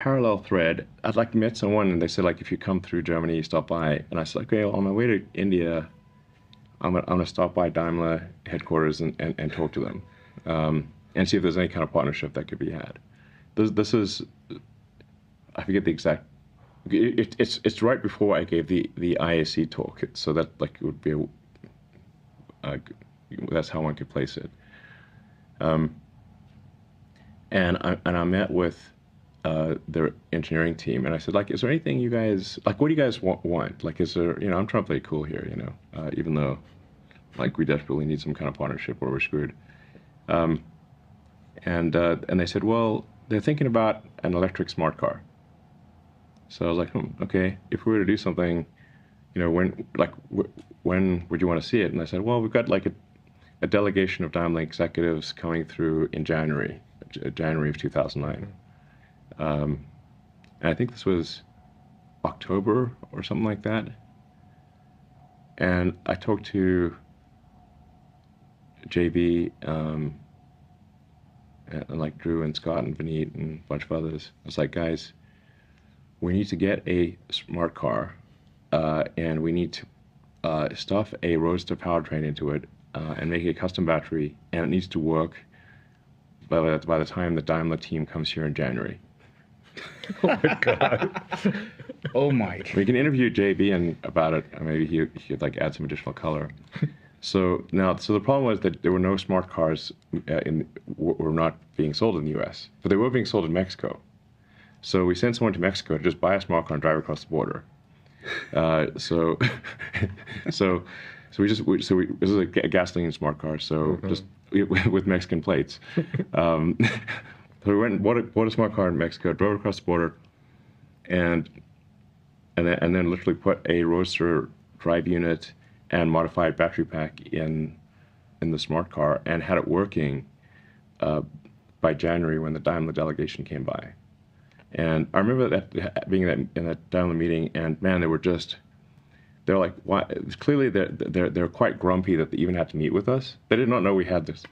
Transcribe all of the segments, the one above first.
parallel thread. I'd like to meet someone, and they said, like, if you come through Germany, stop by. And I said, okay, well, on my way to India, I'm gonna stop by Daimler headquarters and talk to them, and see if there's any kind of partnership that could be had. This is, I forget the exact. It's right before I gave the IAC talk, so that like it would be that's how one could place it. And I met with their engineering team, and I said, like, is there anything you guys, like, what do you guys want? Like, is there, you know, I'm trying to play cool here, you know, even though, like, we desperately need some kind of partnership or we're screwed. And they said, well, they're thinking about an electric smart car. So I was like, okay, if we were to do something, you know, when would you want to see it? And I said, well, we've got like a delegation of Daimler executives coming through in January of 2009. And I think this was October or something like that. And I talked to JB, and like Drew and Scott and Vineet and a bunch of others. I was like, guys, we need to get a smart car, and we need to stuff a roadster powertrain into it and make it a custom battery, and it needs to work by the time the Daimler team comes here in January. Oh my God. Oh my. We can interview JB about it, and maybe he'd like add some additional color. So the problem was that there were no smart cars were not being sold in the U.S., but they were being sold in Mexico. So we sent someone to Mexico to just buy a smart car and drive across the border. So this is a gasoline smart car, so just with Mexican plates. So we went and bought a smart car in Mexico, drove across the border, and then literally put a roadster drive unit and modified battery pack in the smart car, and had it working by January when the Daimler delegation came by. And I remember that being in that Daimler meeting, and man, they're like, why? Clearly they're quite grumpy that they even had to meet with us. They did not know we had this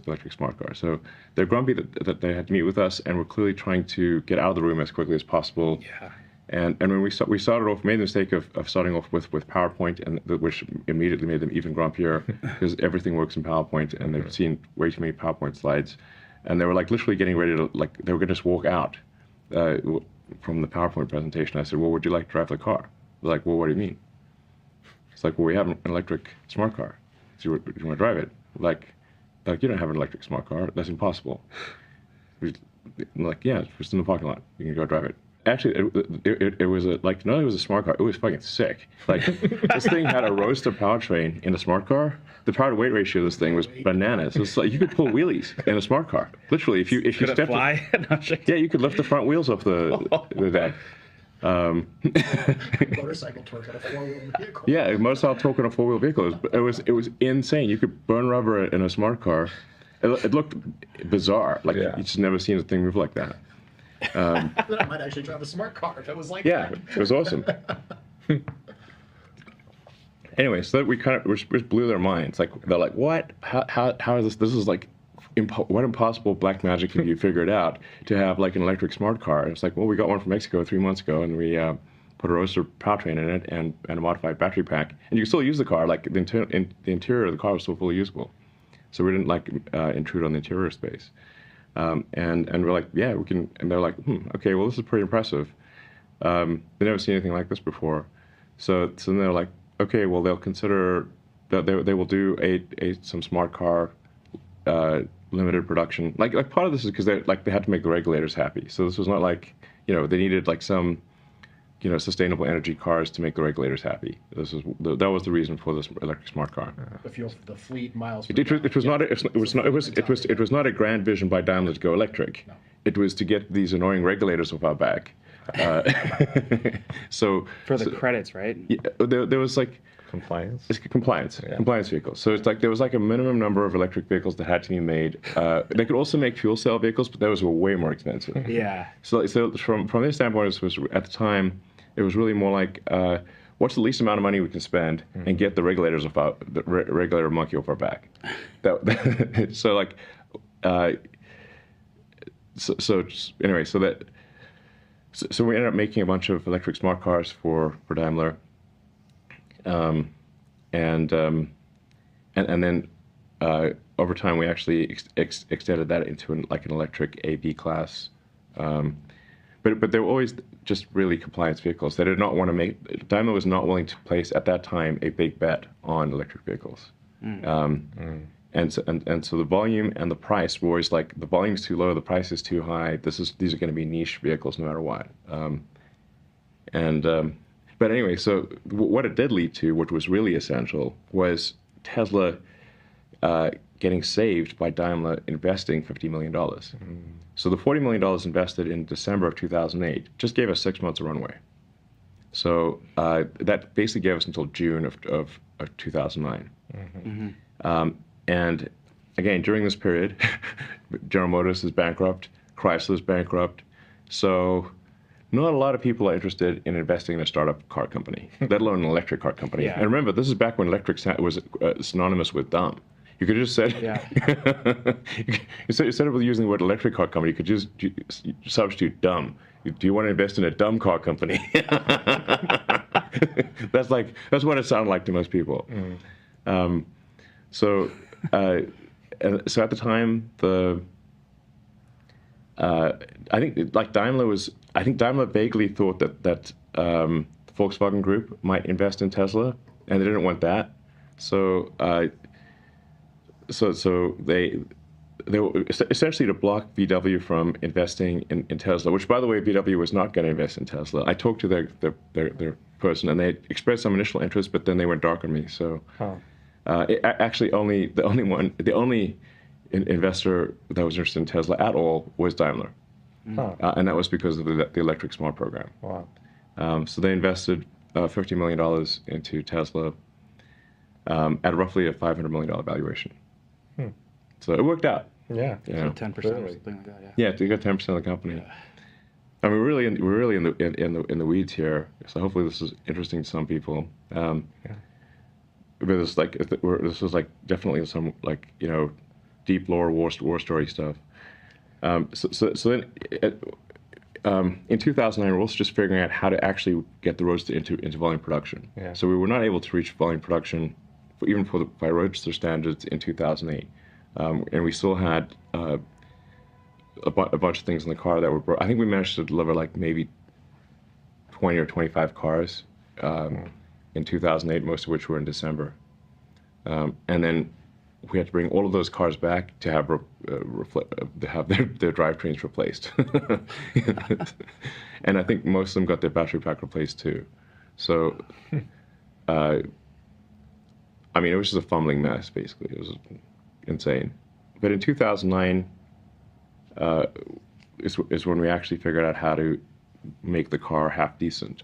electric smart car, so they're grumpy that they had to meet with us, and we're clearly trying to get out of the room as quickly as possible. Yeah. And when we started off, made the mistake of starting off with PowerPoint, and which immediately made them even grumpier because everything works in PowerPoint, and they've seen way too many PowerPoint slides, and they were like literally getting ready to they were going to just walk out from the PowerPoint presentation. I said, well, would you like to drive the car? They're like, well, what do you mean? It's like, well, we have an electric smart car. So do you want to drive it? Like you don't have an electric smart car. That's impossible. Like, yeah, it's just in the parking lot. You can go drive it. Actually, it was not only was a smart car, it was fucking sick. Like, this thing had a roadster powertrain in a smart car. The power to weight ratio of this thing was bananas. It was like you could pull wheelies in a smart car. Literally, if you stepped, fly? Yeah, you could lift the front wheels off the deck. Motorcycle torque on a four-wheel vehicle. Yeah, motorcycle torque on a four-wheel vehicle. It was insane. You could burn rubber in a smart car. It looked bizarre. Like, you just never seen a thing move like that. Then I might actually drive a smart car if it was like that. Yeah, it was awesome. Anyway, so we kind of which blew their minds. Like, they're like, what? How is this? This is like, what impossible black magic have you figured out to have like an electric smart car? It's like, well, we got one from Mexico 3 months ago, and we put a roadster powertrain in it and a modified battery pack, and you can still use the car. Like, the interior of the car was still fully usable, so we didn't like intrude on the interior space. And we're like, yeah, we can. And they're like, okay, well, this is pretty impressive. They never seen anything like this before. So then they're like, okay, well, they'll consider that they will do some smart car limited production. Like part of this is because they had to make the regulators happy. So this was not like, you know, they needed like some, you know, sustainable energy cars to make the regulators happy. That was the reason for this electric smart car. The fleet miles. It was not a grand vision by Daimler to go electric. No. It was to get these annoying regulators off our back. So for the credits, right? Yeah, there was like compliance. It's compliance vehicles. So it's like there was like a minimum number of electric vehicles that had to be made. They could also make fuel cell vehicles, but those were way more expensive. Yeah. So from their standpoint, it was at the time. It was really more like, what's the least amount of money we can spend and get the regulators off the regulator monkey off our back? So like, anyway, so that So we ended up making a bunch of electric smart cars for Daimler, and then over time we actually extended that into an electric A/B class. But they were always just really compliance vehicles. They did not want to make. Daimler was not willing to place at that time a big bet on electric vehicles. And so the volume and the price were always like, the volume's too low, the price is too high. These are going to be niche vehicles no matter what. But anyway, so what it did lead to, which was really essential, was Tesla getting saved by Daimler investing $50 million. So the $40 million invested in December of 2008 just gave us 6 months of runway. So that basically gave us until June of 2009. And again, during this period, General Motors is bankrupt, Chrysler is bankrupt. So not a lot of people are interested in investing in a startup car company, let alone an electric car company. Yeah. And remember, this is back when electric was synonymous with dumb. You could just say, instead of using the word electric car company, you could just substitute dumb. Do you want to invest in a dumb car company? That's what it sounded like to most people. So at the time, I think Daimler vaguely thought that the Volkswagen Group might invest in Tesla, and they didn't want that. So they were essentially to block VW from investing in Tesla, which, by the way, VW was not going to invest in Tesla. I talked to their person, and they expressed some initial interest, but then they went dark on me. So actually, the only investor that was interested in Tesla at all was Daimler, and that was because of the electric smart program. Wow. So they invested $50 million into Tesla at roughly a $500 million valuation. So it worked out. Yeah. You know? 10% or something like that. Yeah, they got 10% of the company. Yeah. I mean, we're really in the weeds here. So hopefully this is interesting to some people. But this is definitely some deep lore war story stuff. So then in 2009, we're also just figuring out how to actually get the Roadster into volume production. Yeah. So we were not able to reach volume production by Roadster standards in 2008. And we still had a bunch of things in the car that were broke. I think we managed to deliver maybe 20 or 25 cars in 2008, most of which were in December. And then we had to bring all of those cars back to have their drivetrains replaced. And I think most of them got their battery pack replaced too. So, I mean, it was just a fumbling mess, basically. It was insane. But in 2009 is when we actually figured out how to make the car half decent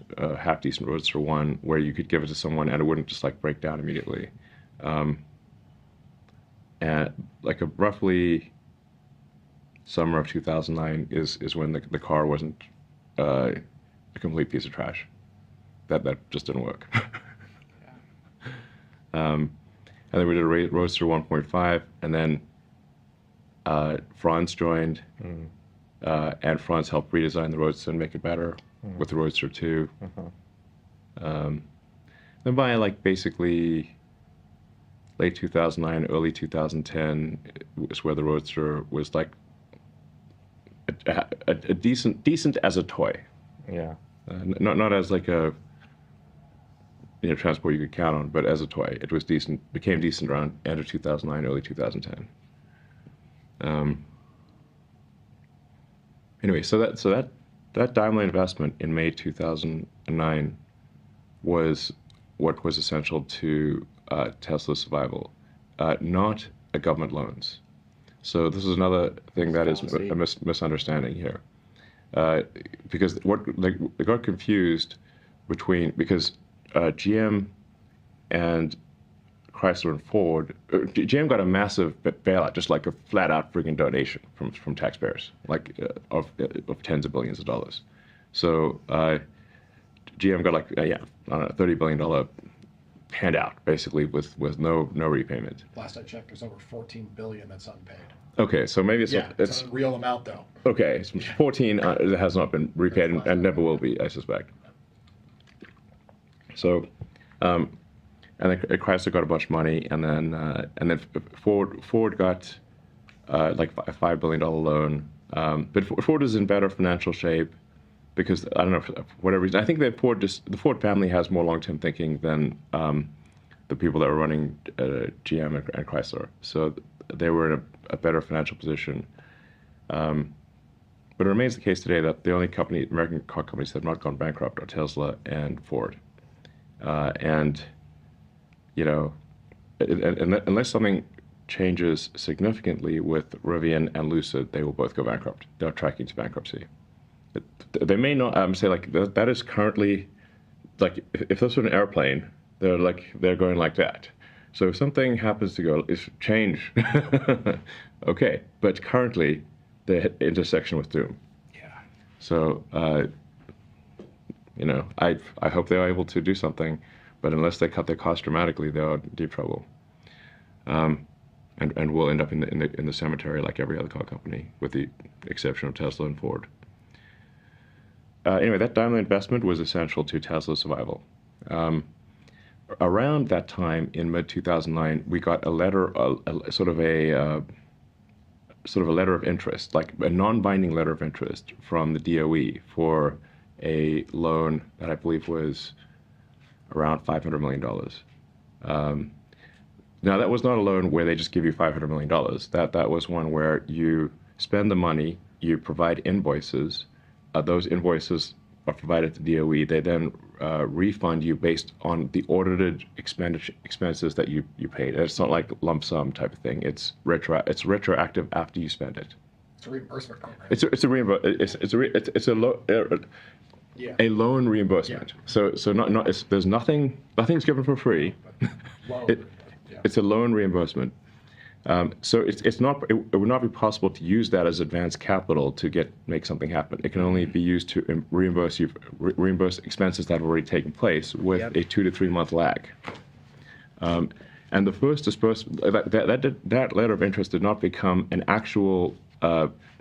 Roadster 1, where you could give it to someone and it wouldn't just break down immediately. And roughly summer of 2009 is when the car wasn't a complete piece of trash. That just didn't work. And then we did a Roadster 1.5, and then Franz joined, and Franz helped redesign the Roadster and make it better with the Roadster 2. Then by basically late 2009, early 2010 is where the Roadster was a decent as a toy. Yeah. Not as a transport you could count on, but as a toy, it was decent. Became decent around end of 2009, early 2010. Anyway, so that Daimler investment in May 2009 was what was essential to Tesla's survival, not a government loans. So this is another thing that is a misunderstanding here, because they got confused because GM and Chrysler and Ford, GM got a massive bailout, just a flat-out friggin' donation from taxpayers, of tens of billions of dollars. So GM got $30 billion hand out basically with no repayment. Last I checked, there's over 14 billion that's unpaid. Okay, so maybe it's It's a real amount though. okay. It's 14 that has not been repaid and never will be, I suspect. So, and then Chrysler got a bunch of money, and then Ford got like a $5 billion loan. But Ford is in better financial shape because I don't know for whatever reason. I think that the Ford family has more long-term thinking than the people that were running GM and Chrysler. So they were in a better financial position. But it remains the case today that the only American car companies that have not gone bankrupt are Tesla and Ford. And you know, unless something changes significantly with Rivian and Lucid, they will both go bankrupt. They're tracking to bankruptcy. They may not say like that is currently like if this were an airplane, they're going like that. So if something happens to go change, okay. But currently, they're at intersection with doom. Yeah. So you know, I hope they are able to do something, but unless they cut their costs dramatically, they are in deep trouble. And will end up in the cemetery like every other car company, with the exception of Tesla and Ford. Anyway, that Daimler investment was essential to Tesla's survival. Around that time, in mid-2009, we got a letter, sort of a letter of interest, like a non-binding letter of interest from the DOE for a loan that I believe was around $500 million. Now, that was not a loan where they just give you $500 million. That was one where you spend the money, you provide invoices. Those invoices are provided to DOE. They then refund you based on the audited expenses that you paid. It's not like lump sum type of thing. It's retroactive after you spend it. It's a reimbursement program. It's a loan reimbursement. Yeah. So there's nothing's given for free. It's a loan reimbursement. So it would not be possible to use that as advanced capital to make something happen. It can only be used to reimburse expenses that have already taken place with a 2 to 3 month lag. And the first disbursement, that letter of interest did not become an actual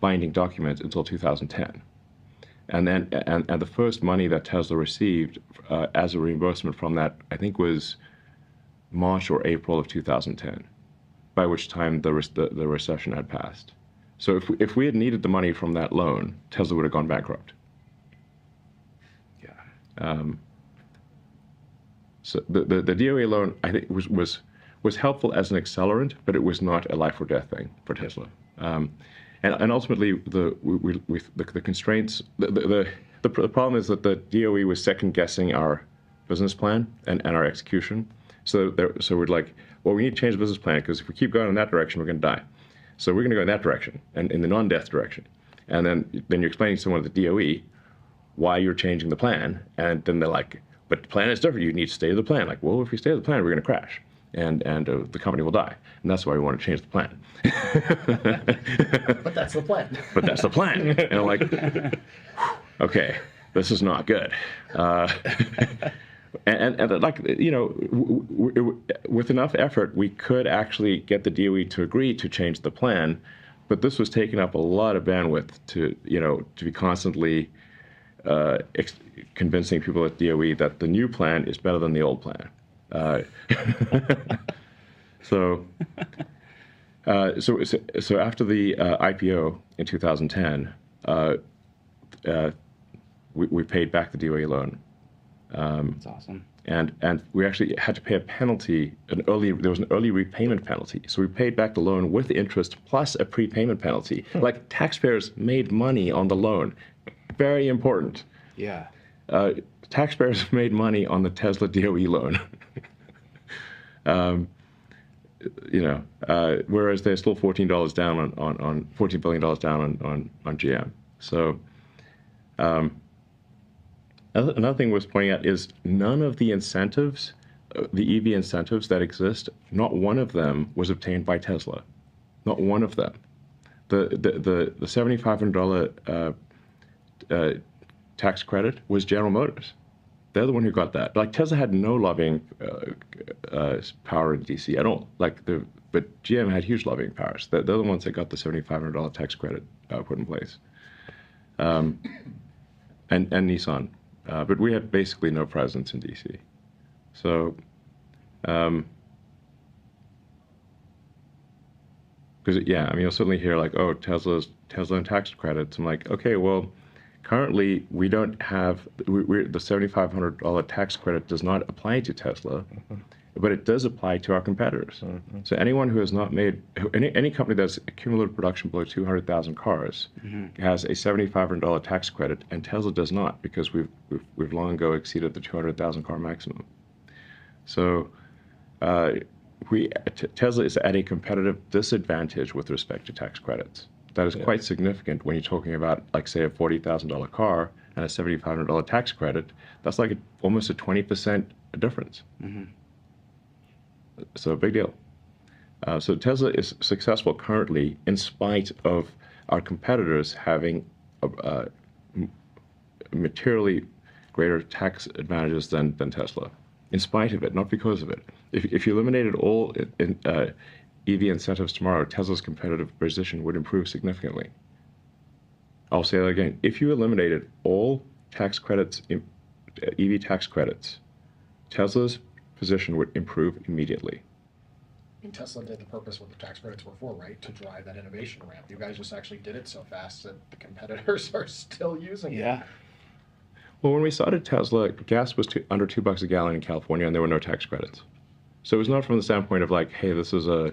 binding document until 2010. And then the first money that Tesla received as a reimbursement from that, I think, was March or April of 2010, by which time the recession had passed. So if we had needed the money from that loan, Tesla would have gone bankrupt. Yeah. So the DOE loan, I think, was helpful as an accelerant, but it was not a life or death thing for Tesla. And ultimately, the constraints, the problem is that the DOE was second guessing our business plan and our execution. So we're like, well, we need to change the business plan because if we keep going in that direction, we're going to die. So we're going to go in that direction and in the non-death direction. And then you're explaining to someone at the DOE why you're changing the plan. And then they're like, but the plan is different. You need to stay to the plan. Like, well, if we stay to the plan, we're going to crash. And the company will die. And that's why we want to change the plan. But that's the plan. But that's the plan. And I'm like, okay, this is not good. And like, you know, with enough effort, we could actually get the DOE to agree to change the plan. But this was taking up a lot of bandwidth to be constantly convincing people at DOE that the new plan is better than the old plan. So after the IPO in 2010, we paid back the DOE loan. That's awesome. And we actually had to pay a penalty. There was an early repayment penalty. So we paid back the loan with interest plus a prepayment penalty. Like, taxpayers made money on the loan. Very important. Yeah. Taxpayers made money on the Tesla DOE loan. Whereas they're still $14 down on $14 billion down on GM. So another thing worth pointing out is none of the incentives, the EV incentives that exist, not one of them was obtained by Tesla. Not one of them. The $7,500 tax credit was General Motors. they're the one who got that. Like Tesla had no lobbying power in DC at all. But GM had huge lobbying powers. They're the ones that got the $7,500 tax credit put in place, and Nissan. But we had basically no presence in DC. So, because yeah, I mean, you'll certainly hear like, oh, Tesla and tax credits. I'm like, okay, well, currently we don't have the $7,500 tax credit does not apply to Tesla, but it does apply to our competitors. So anyone who has not made any company that's accumulated production below 200,000 cars has a $7,500 tax credit, and Tesla does not because we've long ago exceeded the 200,000 car maximum. So Tesla is at a competitive disadvantage with respect to tax credits. That is quite significant when you're talking about, like, say, a $40,000 car and a $7,500 tax credit. That's like almost a 20% difference. So big deal. So Tesla is successful currently in spite of our competitors having materially greater tax advantages than Tesla. In spite of it, not because of it. If you eliminated all EV incentives tomorrow, Tesla's competitive position would improve significantly. I'll say that again. If you eliminated all tax credits, EV tax credits, Tesla's position would improve immediately. I mean, Tesla did the purpose what the tax credits were for, right? To drive that innovation ramp. You guys just actually did it so fast that the competitors are still using it. Yeah. Well, when we started Tesla, gas was under $2 a gallon in California, and there were no tax credits. So it was not from the standpoint of like, hey, this is a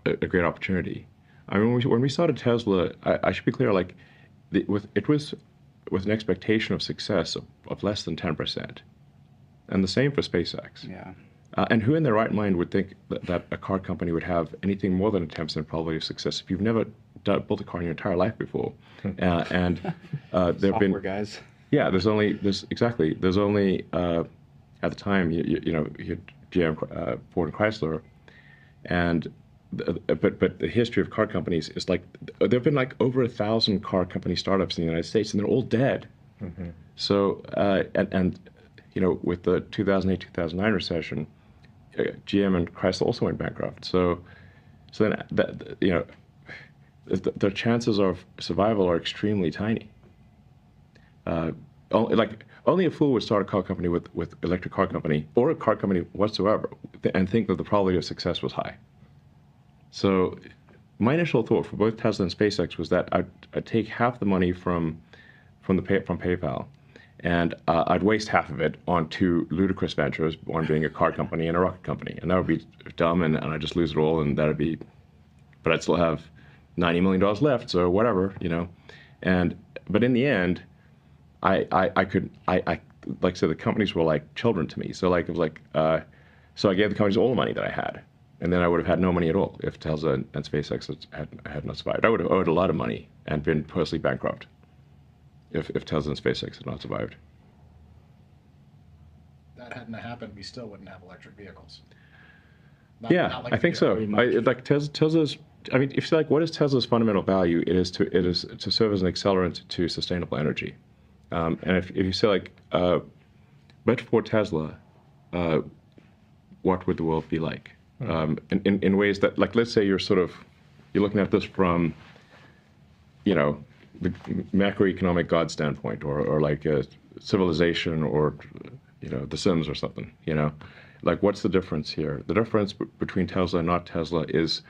great opportunity. I mean, when we started Tesla, I should be clear, like, it was with an expectation of success of less than 10%. And the same for SpaceX. Yeah. And who in their right mind would think that a car company would have anything more than a 10% probability of success if you've never built a car in your entire life before? There have been guys. Yeah, there's only at the time you had GM, Ford, and Chrysler, and but the history of car companies is like there've been like over 1,000 car company startups in the United States, and they're all dead. So and with the 2008-2009 recession, GM and Chrysler also went bankrupt. So then the chances of survival are extremely tiny. Only a fool would start a car company with electric car company or a car company whatsoever and think that the probability of success was high. So my initial thought for both Tesla and SpaceX was that I'd take half the money from PayPal, and I'd waste half of it on two ludicrous ventures, one being a car company and a rocket company, and that would be dumb, and I'd just lose it all, and that'd be, but I'd still have $90 million left, so whatever, but in the end, I could like I said, the companies were like children to me. So like it was like so I gave the companies all the money that I had, and then I would have had no money at all if Tesla and SpaceX had not survived. I would have owed a lot of money and been personally bankrupt if Tesla and SpaceX had not survived. That hadn't happened, we still wouldn't have electric vehicles. Not like I think so. Like Tesla's. I mean, if you like, what is Tesla's fundamental value? It is to serve as an accelerant to sustainable energy. And if you say like, but for Tesla, what would the world be like? In ways that, like, let's say you're looking at this from, the macroeconomic God standpoint, or like a civilization, or The Sims or something. Like, what's the difference here? The difference between Tesla and not Tesla is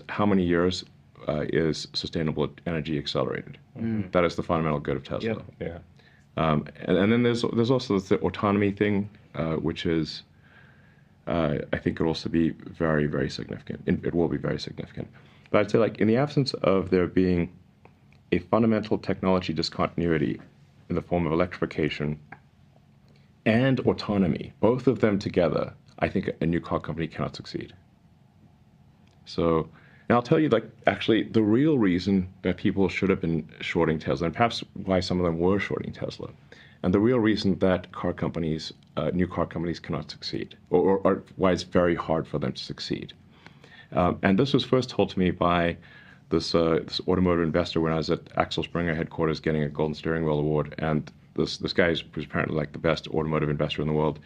how many years is sustainable energy accelerated. That is the fundamental good of Tesla. Yeah. And then there's also the autonomy thing, which is I think it'll also be very, very significant. It will be very significant. But I'd say, like, in the absence of there being a fundamental technology discontinuity in the form of electrification and autonomy, both of them together, I think a new car company cannot succeed. So now I'll tell you, like, actually the real reason that people should have been shorting Tesla, and perhaps why some of them were shorting Tesla, and the real reason that car companies, new car companies cannot succeed, or why it's very hard for them to succeed. And this was first told to me by this automotive investor when I was at Axel Springer headquarters getting a Golden Steering Wheel award, and this guy who's apparently like the best automotive investor in the world,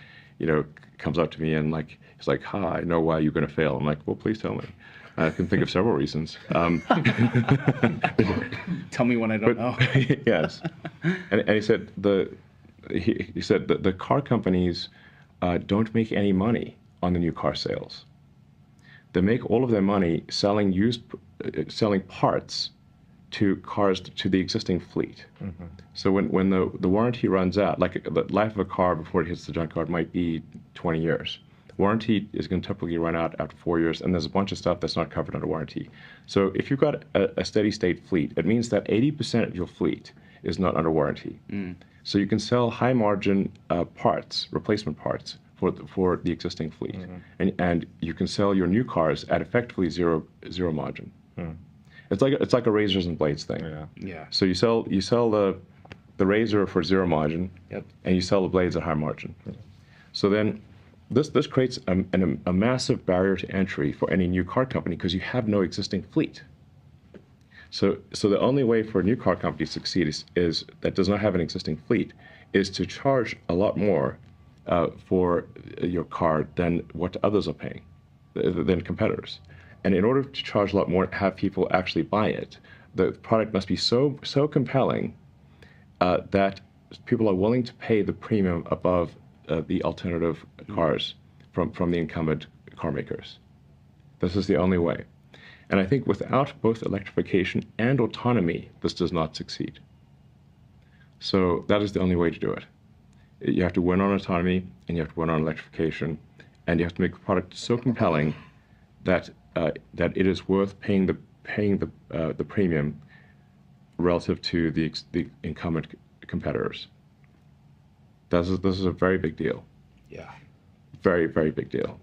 comes up to me and like he's like, "Ha, I know why you're going to fail." I'm like, "Well, please tell me." I can think of several reasons. Tell me when I don't know. Yes, and he said he said that the car companies don't make any money on the new car sales. They make all of their money selling parts to cars to the existing fleet. Mm-hmm. So when the warranty runs out, like the life of a car before it hits the junkyard might be 20 years. Warranty is going to typically run out after 4 years, and there's a bunch of stuff that's not covered under warranty. So if you've got a steady state fleet, it means that 80% of your fleet is not under warranty. Mm. So you can sell high margin parts, replacement parts, for the existing fleet, mm-hmm. and you can sell your new cars at effectively zero margin. Mm. It's like a razors and blades thing. Yeah. So you sell the razor for zero margin, yep. and you sell the blades at high margin. Mm. So then this creates a massive barrier to entry for any new car company because you have no existing fleet. So the only way for a new car company to succeed is that does not have an existing fleet is to charge a lot more for your car than what others are paying, than competitors. And in order to charge a lot more, have people actually buy it, the product must be so compelling that people are willing to pay the premium above the alternative cars from the incumbent car makers. This is the only way. And I think without both electrification and autonomy, this does not succeed. So that is the only way to do it. You have to win on autonomy, and you have to win on electrification, and you have to make the product so compelling that it is worth paying the premium relative to the incumbent competitors. This is a very big deal. Yeah. Very, very big deal.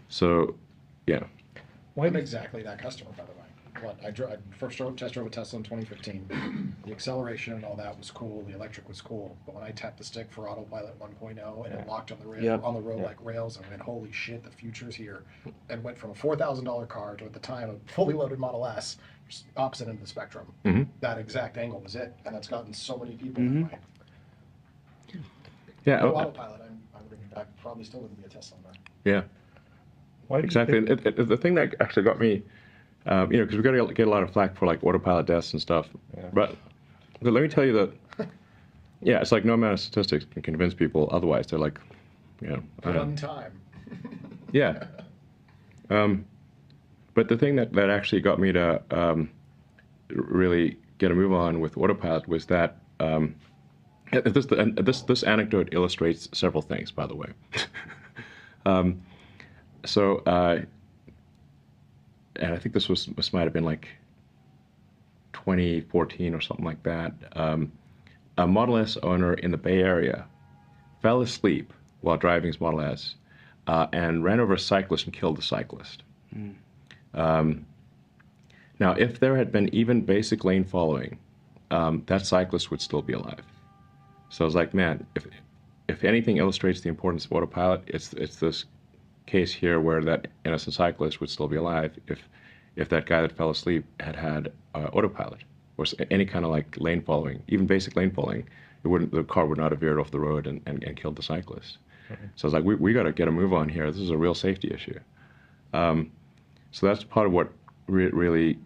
So, yeah. Well, I'm exactly that customer, by the way. I first test drove a Tesla in 2015. The acceleration and all that was cool. The electric was cool. But when I tapped the stick for Autopilot 1.0 and it locked on the road like rails, I went, holy shit, the future's here. And went from a $4,000 car to, at the time, a fully loaded Model S, just opposite end of the spectrum. Mm-hmm. That exact angle was it. And that's gotten so many people that way. Yeah. No Autopilot, I probably still wouldn't be a Tesla owner. Yeah. Exactly. The thing that actually got me, because we're going to get a lot of flack for like autopilot deaths and stuff. Yeah. But let me tell you that, yeah, it's like no amount of statistics can convince people otherwise. They're like, one time. Yeah. But the thing that actually got me to really get a move on with autopilot was that this anecdote illustrates several things, by the way. And I think this might have been like 2014 or something like that. A Model S owner in the Bay Area fell asleep while driving his Model S and ran over a cyclist and killed the cyclist. Mm. Now, if there had been even basic lane following, that cyclist would still be alive. So I was like, man, if anything illustrates the importance of autopilot, it's this case here where that innocent cyclist would still be alive if that guy that fell asleep had autopilot or any kind of like lane following, even basic lane following. The car would not have veered off the road and killed the cyclist. Mm-hmm. So I was like, we got to get a move on here. This is a real safety issue. So that's part of what really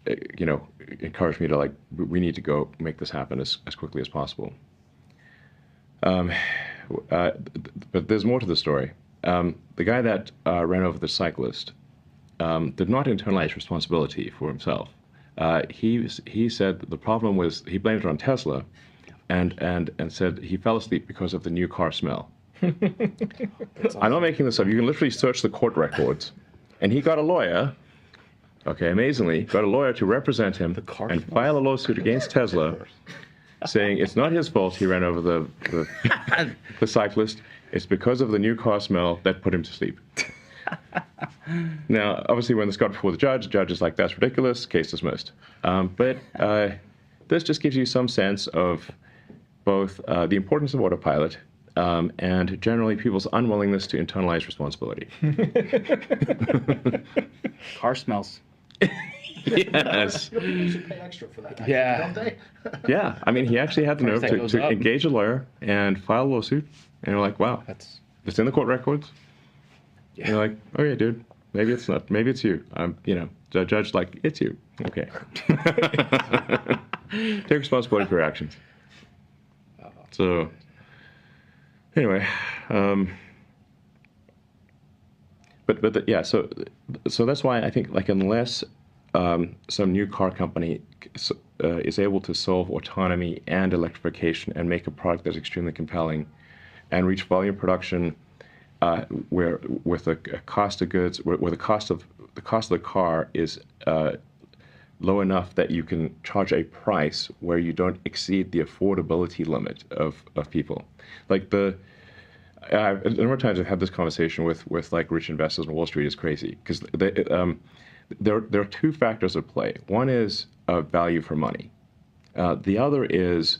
encouraged me to like, we need to go make this happen as quickly as possible. But there's more to the story. The guy that ran over the cyclist did not internalize responsibility for himself. He said that the problem was, he blamed it on Tesla and said he fell asleep because of the new car smell. Awesome. I'm not making this up. You can literally search the court records. And he got a lawyer, amazingly, got a lawyer to represent him and file a lawsuit against Tesla saying it's not his fault he ran over the cyclist. It's because of the new car smell that put him to sleep. Now, obviously, when this got before the judge is like, that's ridiculous, case dismissed. But this just gives you some sense of both the importance of autopilot and generally people's unwillingness to internalize responsibility. Car smells. Yes. People should pay extra for that, actually, Yeah. don't they? Yeah, I mean, he actually had the Price nerve tag goes to up. engage a lawyer and file a lawsuit. And you're like, wow, That's it's in the court records. yeah. And you're like, okay, dude, maybe it's not. Maybe it's you. The judge like, it's you. Okay. Take responsibility for your actions. So, anyway, so that's why I think like unless some new car company is able to solve autonomy and electrification and make a product that's extremely compelling and reach volume production where with a cost of goods where the cost of the car is low enough that you can charge a price where you don't exceed the affordability limit of people. Like a number of times I've had this conversation with like rich investors on Wall Street. Is crazy because there are two factors at play. One is value for money. The other is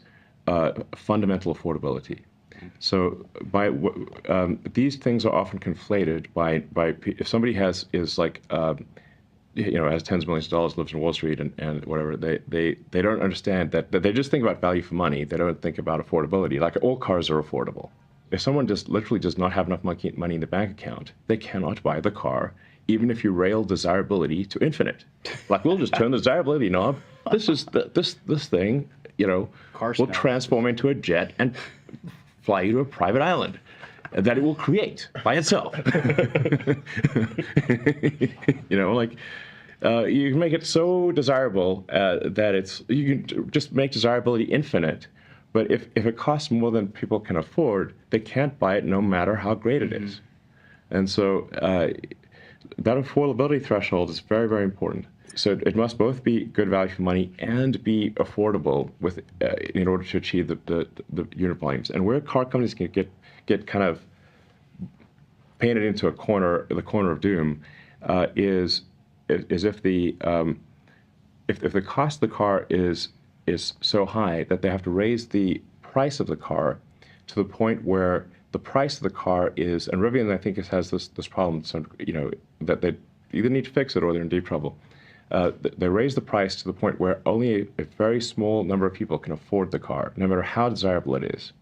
fundamental affordability. So these things are often conflated by if somebody has tens of millions of dollars, lives in Wall Street and whatever, they don't understand that they just think about value for money. They don't think about affordability. Like all cars are affordable. If someone just literally does not have enough money in the bank account, they cannot buy the car, even if you rail desirability to infinite. Like we'll just turn the desirability knob. This thing, will transform into a jet and fly you to a private island that it will create by itself. You can make it so desirable that you can just make desirability infinite. But if it costs more than people can afford, they can't buy it no matter how great it is. And so that affordability threshold is very, very important. So it must both be good value for money and be affordable in order to achieve the unit volumes. And where car companies can get kind of painted into the corner of doom is if the cost of the car is so high that they have to raise the price of the car to the point where the price of the car is, and Rivian I think has this problem, so, that they either need to fix it or they're in deep trouble. They raise the price to the point where only a very small number of people can afford the car, no matter how desirable it is.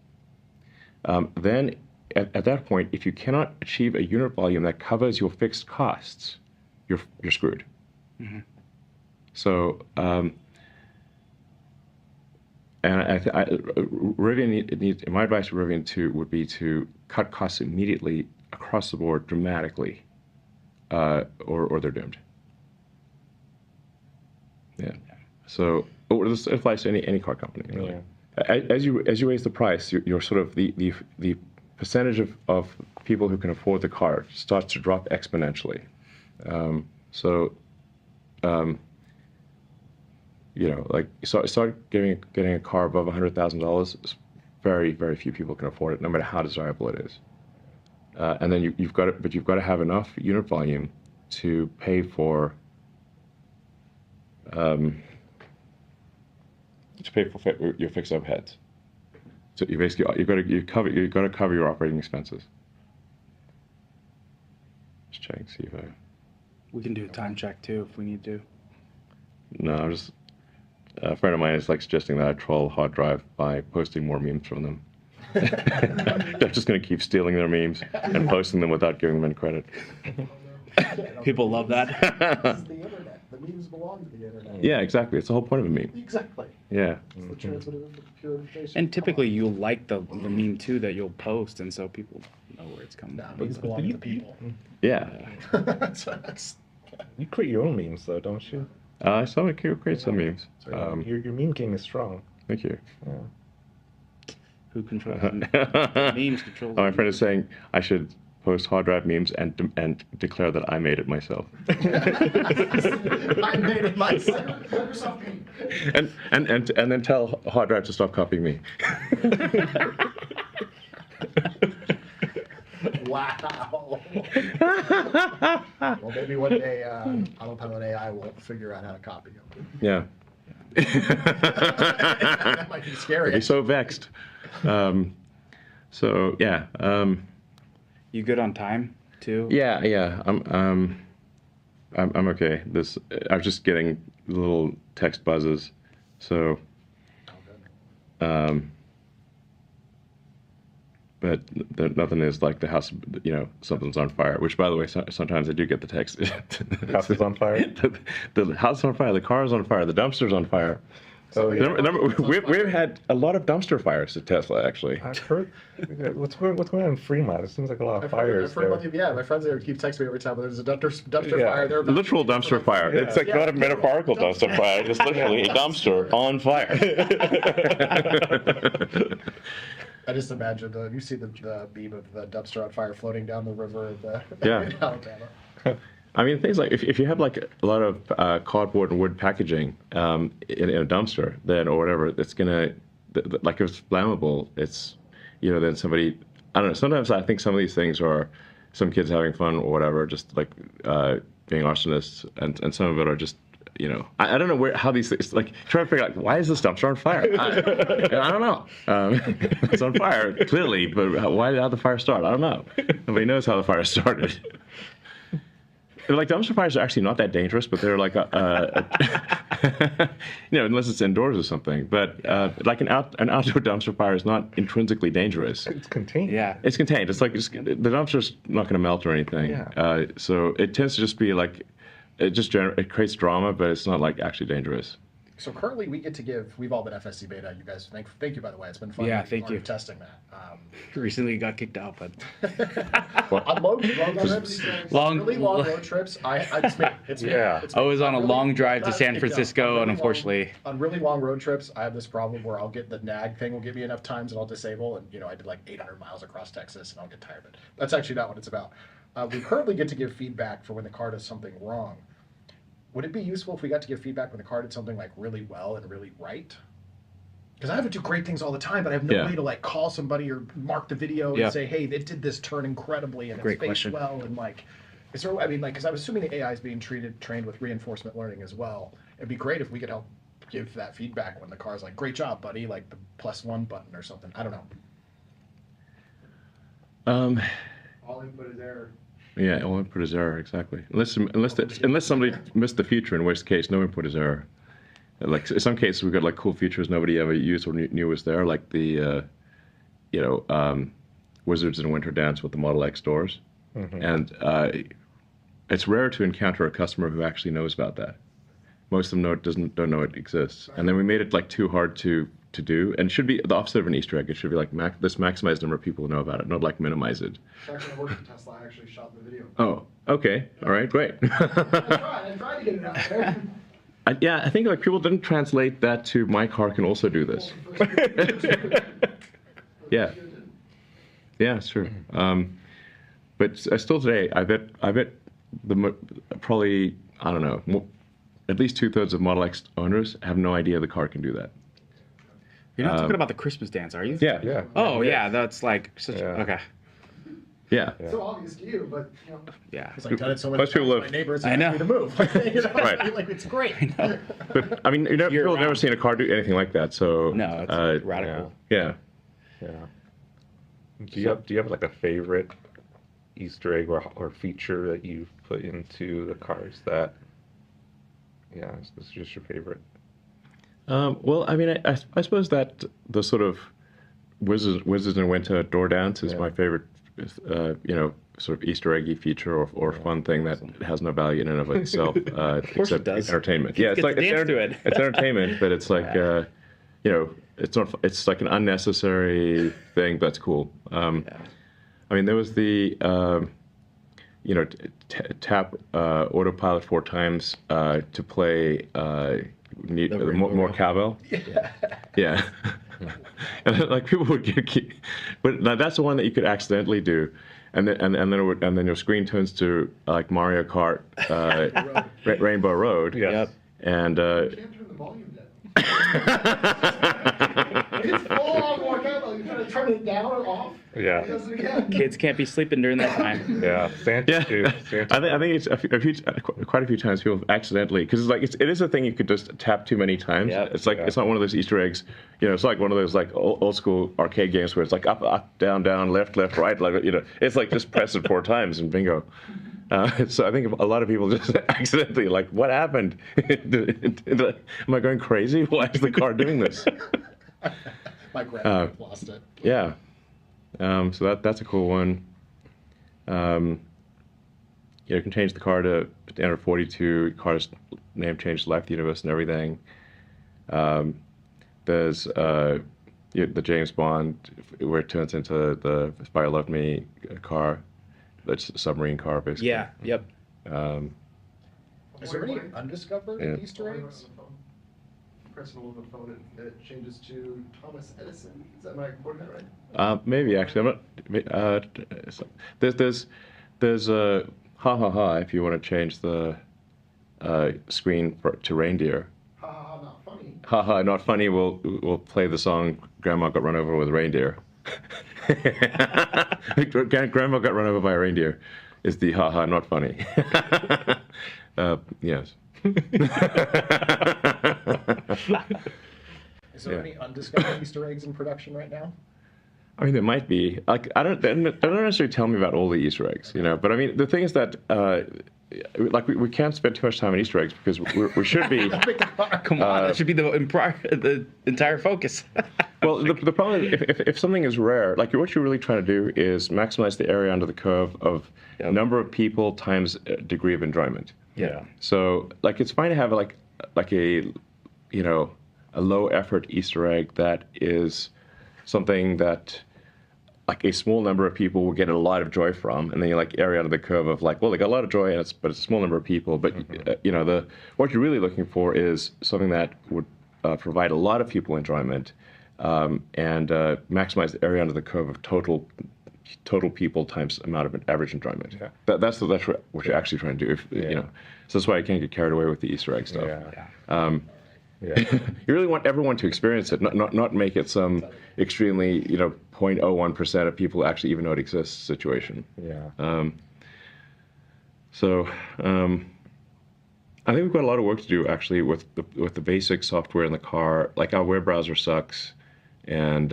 Then at that point, if you cannot achieve a unit volume that covers your fixed costs, you're screwed. Mm-hmm. So, Rivian needs. My advice to Rivian would be to cut costs immediately across the board dramatically, or they're doomed. Yeah. So this applies to any car company. Really. Yeah. As you raise the price, you're sort of the percentage of people who can afford the car starts to drop exponentially. Start getting a car above $100,000. Very, very few people can afford it, no matter how desirable it is. And then you've got to have enough unit volume to pay for your fixed overheads. So you've got to cover your operating expenses. Just checking, see if we can do a time check too if we need to. No, I'm just. A friend of mine is like suggesting that I troll hard drive by posting more memes from them. They're just going to keep stealing their memes and posting them without giving them any credit. People love that. This is the internet. The memes belong to the internet. Yeah, exactly. It's the whole point of a meme. Exactly. Yeah. It's the transmitted pure information. And typically you'll like the meme too that you'll post, and so people know where it's coming from. Memes belong to the people. Yeah. You create your own memes, though, don't you? I saw it create some memes. Your meme king is strong. Thank you. Yeah. Who controls the memes? Controls. My friend is saying I should post hard drive memes and declare that I made it myself. I made it myself. and then tell hard drive to stop copying me. Wow. Well, maybe one day autopilot AI will figure out how to copy them. Yeah. That might be scary. I'd be so vexed. So yeah. You good on time too? Yeah. I'm okay. I was just getting little text buzzes, so. But nothing is like the house, something's on fire. Which, by the way, sometimes I do get the text. The house is on fire. The house is on fire. The car is on fire. The dumpster's on fire. Oh, yeah. We've had a lot of dumpster fires at Tesla, actually. I've heard. What's going on in Fremont? It seems like a lot of fires there. Yeah, my friends there keep texting me every time. There's a dumpster Yeah. fire there. Literal dumpster fire. Yeah. It's like not a metaphorical dumpster fire. It's literally a dumpster on fire. I just imagine you see the beam of the dumpster on fire floating down the river Yeah. in Alabama. I mean, things like if you have like a lot of cardboard and wood packaging in a dumpster, then or whatever, it's gonna like if it's flammable, it's then somebody, I don't know. Sometimes I think some of these things are some kids having fun or whatever, just like being arsonists, and some of it are just I don't know how these things, like trying to figure out why is this dumpster on fire? I don't know. It's on fire clearly, but how'd the fire start? I don't know. Nobody knows how the fire started. Like dumpster fires are actually not that dangerous, but they're like unless it's indoors or something. But like an outdoor dumpster fire is not intrinsically dangerous. It's contained. Yeah. It's contained. It's like the dumpster's not going to melt or anything. Yeah. So it tends to just be like it creates drama, but it's not like actually dangerous. So currently we get to give, we've all been FSC beta. You guys, thank you, by the way. It's been fun. Yeah, thank you. Testing that. Recently got kicked out, but On long trips, really long road trips, it's me. Yeah. I was on a long drive to San Francisco, and unfortunately, on really long road trips, I have this problem where I'll get the nag thing will give me enough times and I'll disable, and I did like 800 miles across Texas and I'll get tired of it. That's actually not what it's about. We currently get to give feedback for when the car does something wrong. Would it be useful if we got to give feedback when the car did something like really well and really right? Because I have to do great things all the time, but I have no way to like call somebody or mark the video and say, hey, it did this turn incredibly and it's faced well, and like, is there? I mean, like, because I'm assuming the AI is being trained with reinforcement learning as well. It'd be great if we could help give that feedback when the car's like, great job, buddy, like the +1 button or something. I don't know. All input is error. Yeah, all input is error, exactly. Unless somebody missed the feature, in which case no input is error. Like in some cases, we've got like cool features nobody ever used or knew was there, like the Wizards in Winter Dance with the Model X doors, and it's rare to encounter a customer who actually knows about that. Most of them don't know it exists, and then we made it like too hard to do, and it should be the opposite of an Easter egg. It should be like this maximized number of people who know about it, not like minimize it. Actually, I worked at Tesla. I actually shot the video. Oh, okay, all right, great. I tried to get it out there. I think like people didn't translate that to my car can also do this. Yeah, it's true. But still today, I bet probably I don't know, at least 2/3 of Model X owners have no idea the car can do that. you're not talking about the Christmas dance, are you? Yeah. Yeah. Oh yeah, that's like such. Okay. Yeah. It's so obvious to you, but Yeah. it's like done it so much. Most people times, live- my neighbors I ask know. me to move. Right. Like it's great. But I mean, people have never around. seen a car do anything like that. So No, it's radical. Yeah. Yeah. Do you have like a favorite Easter egg or feature that you've put into the cars that this is just your favorite? Well, I mean, I suppose that the sort of Wizards in Winter door dance is my favorite, sort of Easter eggy feature or fun thing that has no value in and of itself, course it does. entertainment. Kids get to dance to it. It's entertainment, but it's like, it's not. It's like an unnecessary thing that's cool. I mean, there was the, tap autopilot 4 times to play more cowbell. Yeah. And then, like people would get, but now that's the one that you could accidentally do, and then your screen turns to like Mario Kart, Rainbow Road. Yep. And You can't turn the volume down. It's full on more candle. You trying to turn it down or off? Yeah. It does it again. Kids can't be sleeping during that time. Yeah. Santa too. I think it's quite a few times people have accidentally, because it is a thing you could just tap too many times. Yep. It's like it's not one of those Easter eggs. It's like one of those like old school arcade games where it's like up, down, left, right. Like it's like just press it 4 times and bingo. So I think a lot of people just accidentally like, what happened? Am I going crazy? Why is the car doing this? My grandpa lost it. Yeah. So that's a cool one. You can change the car to enter 42. Car's name changed to Life, the Universe, and everything. There's the James Bond, where it turns into the Spy Love Me car. That's a submarine car, basically. Yeah. Yep. Is there any undiscovered Easter eggs? Press and hold the phone and it changes to Thomas Edison. Is that my quoting that right? Maybe actually, I'm not. There's a ha ha ha if you want to change the screen to reindeer. Ha ha ha, not funny. Ha ha, not funny. We'll play the song "Grandma Got Run Over with a Reindeer." Grandma got run over by a reindeer is the ha ha, not funny. Yes. Is there any undiscovered Easter eggs in production right now? I mean, there might be. Like, they don't necessarily tell me about all the Easter eggs, But I mean, the thing is that, we can't spend too much time on Easter eggs because we should be. Come on, that should be the entire focus. Well, the problem is if something is rare, like what you're really trying to do is maximize the area under the curve of number of people times degree of enjoyment. Yeah. So, like, it's fine to have like a, a low effort Easter egg that is something that like a small number of people will get a lot of joy from, and then you like area under the curve of like, well, they got a lot of joy, but it's a small number of people. But what you're really looking for is something that would provide a lot of people enjoyment and maximize the area under the curve of total people times amount of average enjoyment. Yeah. That's what you're actually trying to do. So that's why I can't get carried away with the Easter egg stuff. Yeah. You really want everyone to experience it, not make it some extremely 0.01% of people actually even know it exists situation. Yeah. So I think we've got a lot of work to do actually with the basic software in the car. Like, our web browser sucks, and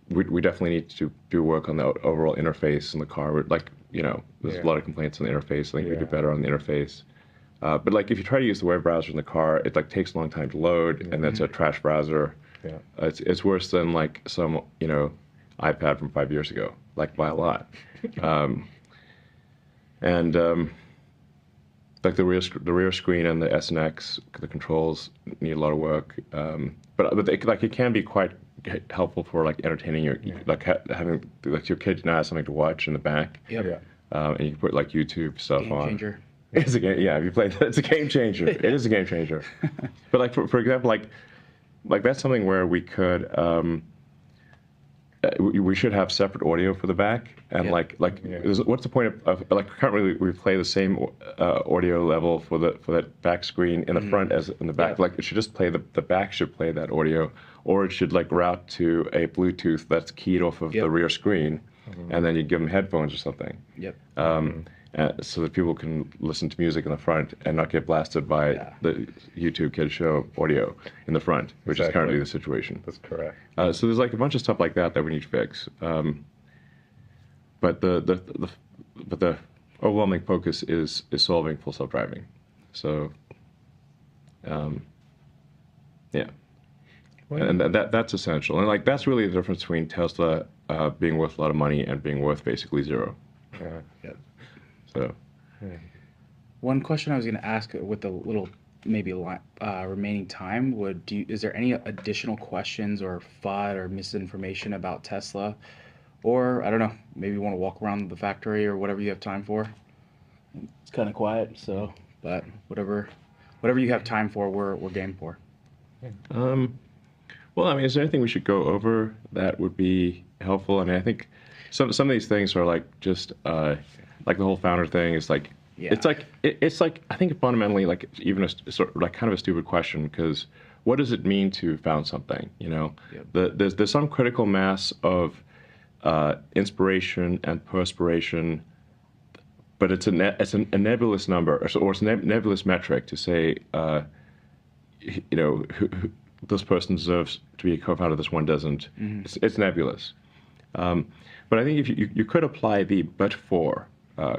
we definitely need to do work on the overall interface in the car. There's a lot of complaints on the interface. I think we do better on the interface. But like, if you try to use the web browser in the car, it like takes a long time to load, and that's a trash browser. Yeah. It's worse than like some iPad from 5 years ago, like by a lot. Like the rear screen and the S and X, the controls need a lot of work. But it can be quite helpful for like entertaining having like your kid now has something to watch in the back. Yep. And you can put like YouTube stuff Game on. changer. It's a game. Yeah, if you play that, it's a game changer. It is a game changer. But like for example, like that's something where we could we should have separate audio for the back, and what's the point of like currently we play the same audio level for that back screen in the front as in the back. Like, it should just play the back should play that audio, or it should like route to a Bluetooth that's keyed off of the rear screen, and then you give them headphones or something. Yep. So that people can listen to music in the front and not get blasted by the YouTube Kids Show audio in the front, which is currently the situation. That's correct. So there's like a bunch of stuff like that we need to fix. But the overwhelming focus is solving full self-driving. So, yeah. And that's essential. And like, that's really the difference between Tesla being worth a lot of money and being worth basically zero. Yeah. So, one question I was going to ask with the little maybe remaining time is there any additional questions or FUD or misinformation about Tesla, or I don't know, maybe you want to walk around the factory or whatever you have time for? It's kind of quiet, so but whatever you have time for, we're game for. Well, I mean, is there anything we should go over that would be helpful? I mean, I think some of these things are like just like the whole founder thing is like it's like I think fundamentally like even a sort of like kind of a stupid question, because what does it mean to found something? There's some critical mass of inspiration and perspiration, but it's a nebulous number, or it's a nebulous metric to say this person deserves to be a co-founder, this one doesn't. It's nebulous. But I think if you could apply the but for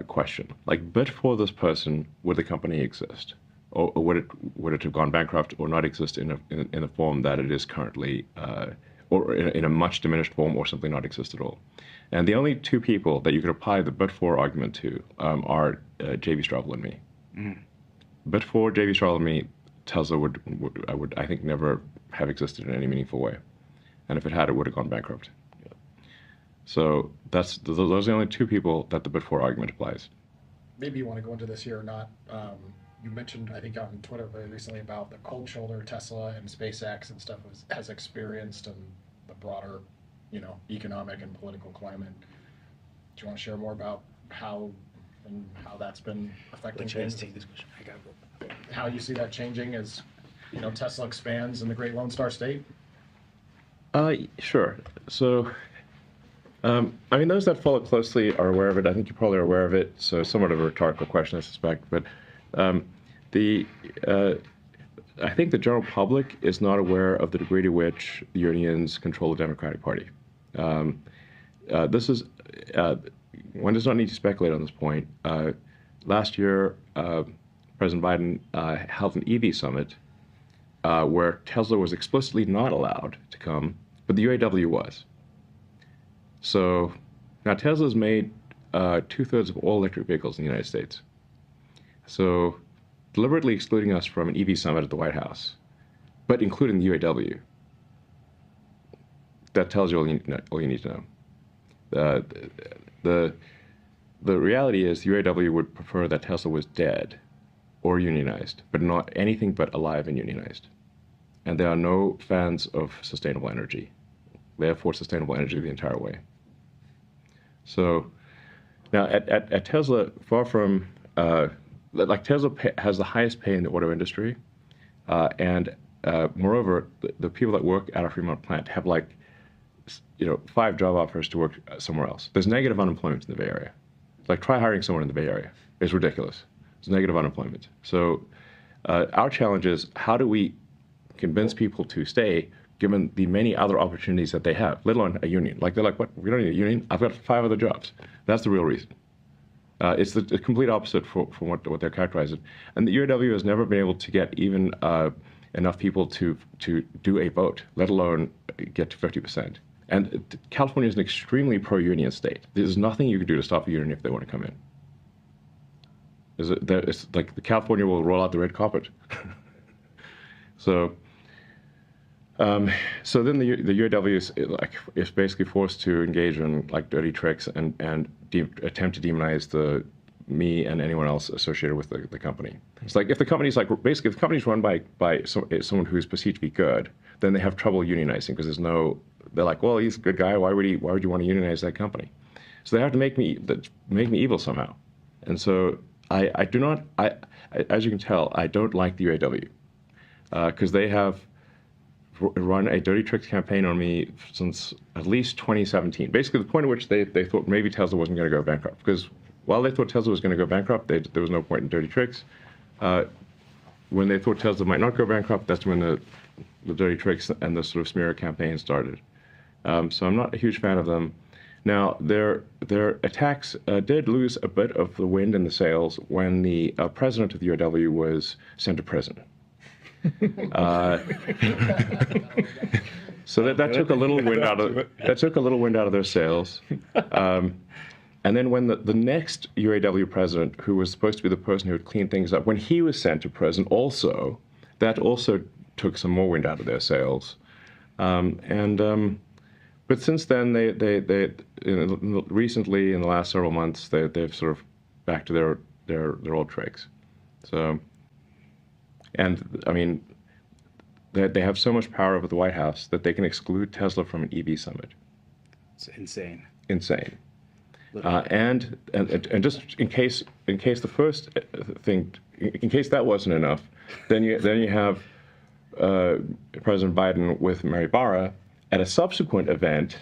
question. Like, but for this person, would the company exist? Or would it have gone bankrupt or not exist in a form that it is currently, or in a much diminished form, or simply not exist at all? And the only two people that you could apply the but for argument to are J.B. Straubel and me. But for J.B. Straubel and me, Tesla would I think never have existed in any meaningful way, and if it had, it would have gone bankrupt. So those are the only two people that the but for argument applies. Maybe you want to go into this here or not. You mentioned, I think, on Twitter very recently about the cold shoulder Tesla and SpaceX and stuff has experienced and the broader, economic and political climate. Do you want to share more about how that's been affecting things? Take this question. I gotta go. How you see that changing as, Tesla expands in the Great Lone Star State? Sure. So, those that follow closely are aware of it. I think you probably are aware of it. So, somewhat of a rhetorical question, I suspect. But I think the general public is not aware of the degree to which the unions control the Democratic Party. One does not need to speculate on this point. Last year, President Biden held an EV summit where Tesla was explicitly not allowed to come, but the UAW was. So now Tesla's made 2/3 of all electric vehicles in the United States. So deliberately excluding us from an EV summit at the White House, but including the UAW, that tells you all you need to know. The reality is the UAW would prefer that Tesla was dead or unionized, but not anything but alive and unionized. And there are no fans of sustainable energy. They have for sustainable energy the entire way. So now at Tesla, far from, Tesla has the highest pay in the auto industry. And moreover, the people that work at our Fremont plant have 5 job offers to work somewhere else. There's negative unemployment in the Bay Area. Try hiring someone in the Bay Area. It's ridiculous. There's negative unemployment. So our challenge is, how do we convince people to stay given the many other opportunities that they have, let alone a union? They're like, what, we don't need a union? I've got 5 other jobs. That's the real reason. It's the complete opposite from what they're characterizing. And the UAW has never been able to get even enough people to do a vote, let alone get to 50%. And California is an extremely pro-union state. There's nothing you can do to stop a union if they want to come in. It's like California will roll out the red carpet. So then the UAW is basically forced to engage in dirty tricks and attempt to demonize me and anyone else associated with the company. It's like if the company's if the company's run by someone who's perceived to be good, then they have trouble unionizing because they're like, well, he's a good guy. Why would you want to unionize that company? So they have to make me evil somehow. And so I do not, as you can tell, I don't like the UAW because they have run a dirty tricks campaign on me since at least 2017. Basically, the point at which they thought maybe Tesla wasn't going to go bankrupt. Because while they thought Tesla was going to go bankrupt, there was no point in dirty tricks. When they thought Tesla might not go bankrupt, that's when the dirty tricks and the sort of smear campaign started. So I'm not a huge fan of them. Now, their attacks did lose a bit of the wind in the sails when the president of the UAW was sent to prison. So that took a little wind out of their sails. And then when the next UAW president, who was supposed to be the person who would clean things up, when he was sent to prison, that also took some more wind out of their sails. But since then, they recently in the last several months, they've sort of back to their old tricks. So, and I mean, they have so much power over the White House that they can exclude Tesla from an EV summit. It's insane. Insane. And just in case the first thing, in case that wasn't enough, then you have President Biden with Mary Barra at a subsequent event,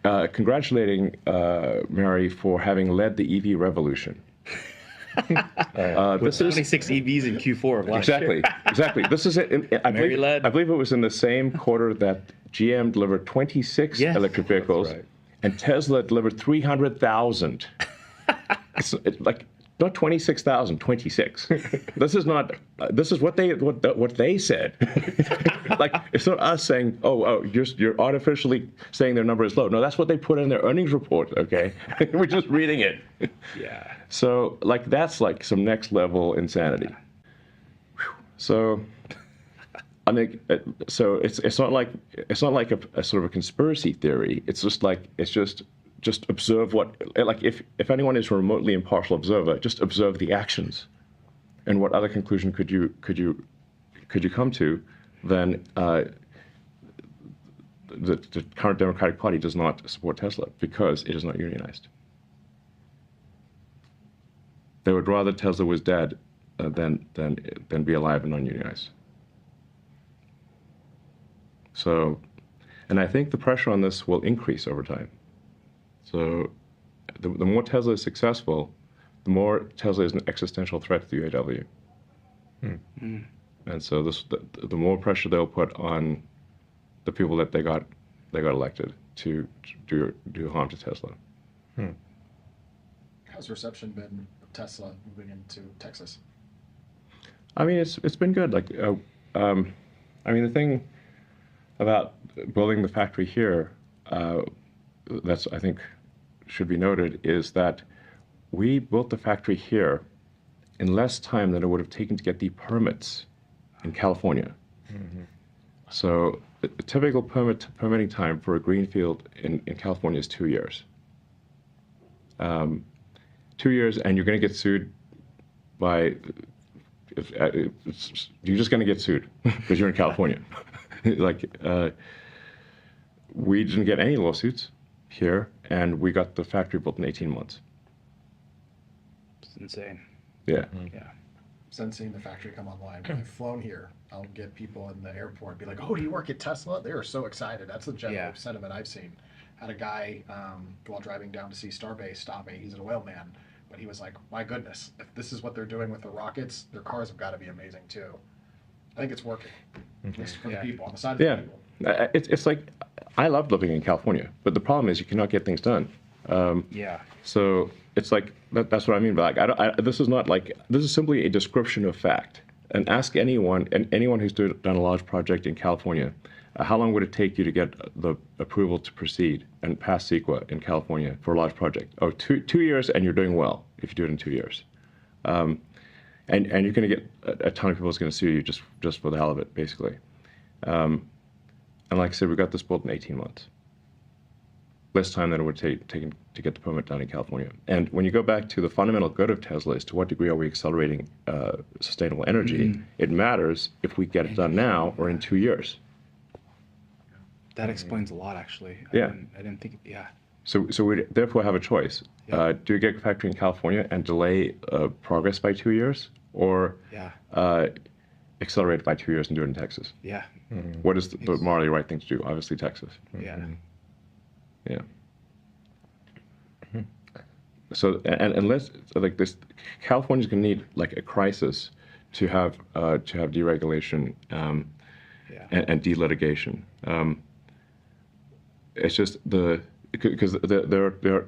congratulating Mary for having led the EV revolution. With 26 EVs in Q4 of last year. Exactly. This is it. I believe it was in the same quarter that GM delivered 26 electric vehicles, and Tesla delivered 300,000. like not 26,000, 26. This is not. This is what they said. Like it's not us saying, oh, you're artificially saying their number is low. No, that's what they put in their earnings report. Okay, we're just reading it. Yeah. So like that's like some next level insanity. So. I mean, so it's not like a sort of a conspiracy theory. It's just like just observe what, like if anyone is a remotely impartial observer, just observe the actions, and what other conclusion could you come to than the current Democratic Party does not support Tesla because it is not unionized. They would rather Tesla was dead than be alive and non-unionized. So, and I think the pressure on this will increase over time. So the more Tesla is successful, the more Tesla is an existential threat to the UAW. And so the more pressure they'll put on the people that they got elected to do harm to Tesla. How's reception been of Tesla moving into Texas? I mean, it's been good. Like, I mean, the thing about building the factory here, that's I think should be noted, is that we built the factory here in less time than it would have taken to get the permits in California. So the typical permitting time for a greenfield in California is 2 years. 2 years, and you're going to get sued by. You're just going to get sued because you're in California. Like, we didn't get any lawsuits here, and we got the factory built in 18 months. It's insane. Yeah. Yeah. Since seeing the factory come online, when I've flown here, I'll get people in the airport be like, "Oh, do you work at Tesla?" They are so excited. That's the general sentiment I've seen. Had a guy while driving down to see Srypt-based stop me. He's a whaleman, but he was like, "My goodness, if this is what they're doing with the rockets, their cars have got to be amazing too." I think it's working. At least for the people on the side of the people. It's like, I love living in California, but the problem is you cannot get things done. So it's like, that's what I mean by like, this is not like, this is simply a description of fact. And ask anyone who's done a large project in California, how long would it take you to get the approval to proceed and pass CEQA in California for a large project? Oh, 2 years, and you're doing well if you do it in 2 years. And you're going to get a ton of people that's going to sue you just for the hell of it, basically. And like I said, we got this built in 18 months. Less time than it would take to get the permit done in California. And when you go back to the fundamental good of Tesla is to what degree are we accelerating sustainable energy, it matters if we get it done now or in 2 years. That explains a lot, actually. Yeah. I didn't think, So we therefore have a choice. Do we get a factory in California and delay progress by 2 years, or accelerate it by 2 years and do it in Texas? Yeah. What is the morally right thing to do? Obviously, Texas. Yeah. Yeah. So and unless like this, California's going to need like a crisis to have deregulation and delitigation. It's just because there are